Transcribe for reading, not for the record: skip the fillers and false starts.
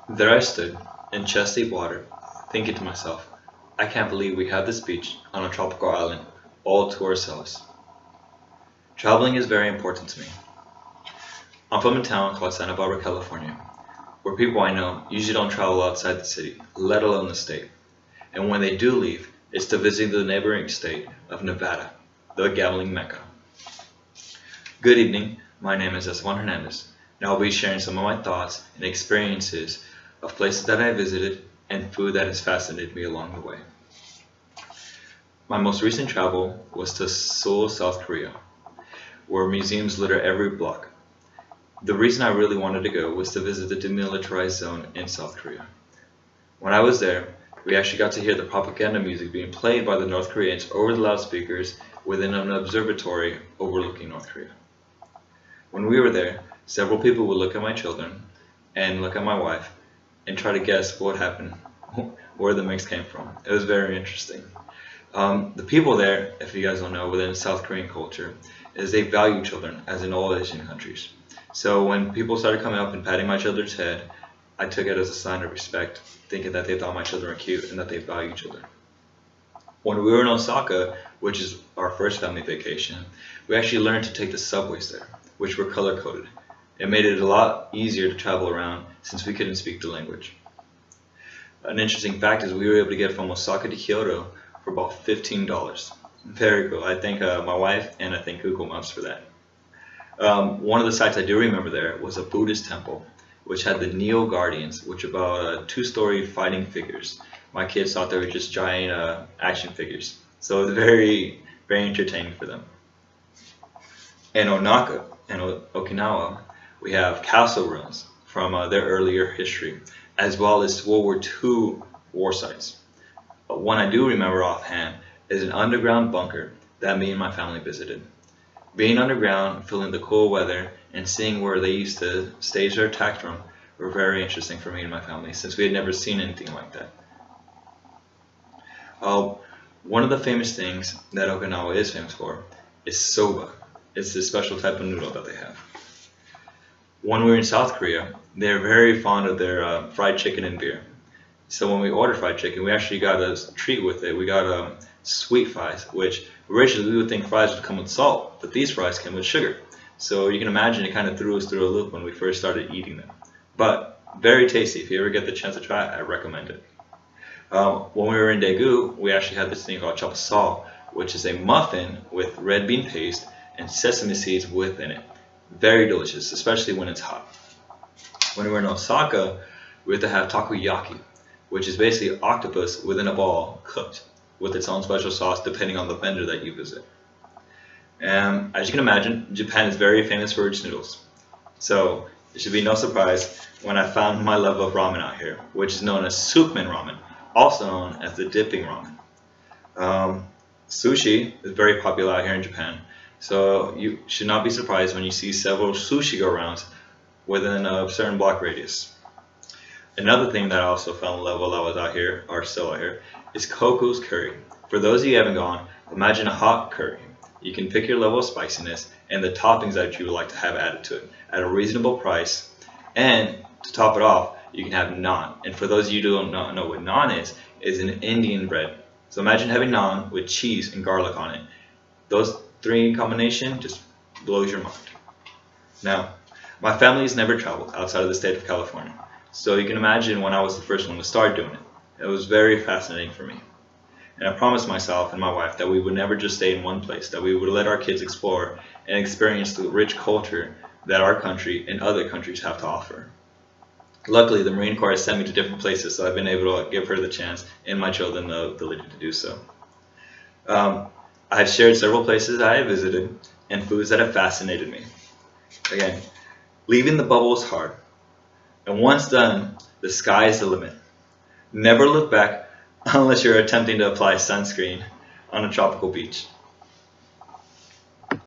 There I stood, in chest-deep water, thinking to myself, I can't believe we have this beach on a tropical island all to ourselves. Traveling is very important to me. I'm from a town called Santa Barbara, California, where people I know usually don't travel outside the city, let alone the state. And when they do leave, it's to visit the neighboring state of Nevada, the gambling mecca. Good evening, my name is Esteban Hernandez, and I'll be sharing some of my thoughts and experiences of places that I visited and food that has fascinated me along the way. My most recent travel was to Seoul, South Korea, where museums litter every block. The reason I really wanted to go was to visit the demilitarized zone in South Korea. When I was there, we actually got to hear the propaganda music being played by the North Koreans over the loudspeakers within an observatory overlooking North Korea. When we were there, several people would look at my children and look at my wife and try to guess what happened, where the mix came from. It was very interesting. The people there, if you guys don't know, within South Korean culture, is they value children, as in all Asian countries. So when people started coming up and patting my children's head, I took it as a sign of respect, thinking that they thought my children were cute and that they value children. When we were in Osaka, which is our first family vacation, we actually learned to take the subways there, which were color-coded. It made it a lot easier to travel around since we couldn't speak the language. An interesting fact is we were able to get from Osaka to Kyoto for about $15. Very cool. I thank my wife and I thank Google Maps for that. One of the sites I do remember there was a Buddhist temple, which had the Neo Guardians, which are about two-story fighting figures. My kids thought they were just giant action figures. So it was very, very entertaining for them. In Okinawa, we have castle ruins from their earlier history, as well as World War II war sites. One I do remember offhand is an underground bunker that me and my family visited. Being underground, feeling the cool weather, and seeing where they used to stage their attacks from were very interesting for me and my family, since we had never seen anything like that. One of the famous things that Okinawa is famous for is soba. It's this special type of noodle that they have. When we were in South Korea, they're very fond of their fried chicken and beer. So when we ordered fried chicken, we actually got a treat with it. We got sweet fries, which originally we would think fries would come with salt, but these fries came with sugar. So you can imagine it kind of threw us through a loop when we first started eating them. But very tasty. If you ever get the chance to try it, I recommend it. When we were in Daegu, we actually had this thing called chapasal, which is a muffin with red bean paste and sesame seeds within it. Very delicious, especially when it's hot. When we were in Osaka, we had to have takoyaki, which is basically octopus within a ball cooked with its own special sauce depending on the vendor that you visit. As you can imagine, Japan is very famous for its noodles. So it should be no surprise when I found my love of ramen out here, which is known as soupman ramen, also known as the dipping ramen. Sushi is very popular out here in Japan, so you should not be surprised when you see several sushi go-rounds within a certain block radius. Another thing that I also fell in love while I was out here, or still out here, is Koku's curry. For those of you who haven't gone, imagine a hot curry. You can pick your level of spiciness and the toppings that you would like to have added to it at a reasonable price. And to top it off, you can have naan. And for those of you who don't know what naan is an Indian bread. So imagine having naan with cheese and garlic on it. Those three in combination just blows your mind. Now, my family has never traveled outside of the state of California. So you can imagine when I was the first one to start doing it. It was very fascinating for me. And I promised myself and my wife that we would never just stay in one place, that we would let our kids explore and experience the rich culture that our country and other countries have to offer. Luckily, the Marine Corps has sent me to different places, so I've been able to give her the chance and my children the ability to do so. I have shared several places I have visited and foods that have fascinated me. Again, leaving the bubble is hard. And once done, the sky is the limit. Never look back unless you're attempting to apply sunscreen on a tropical beach.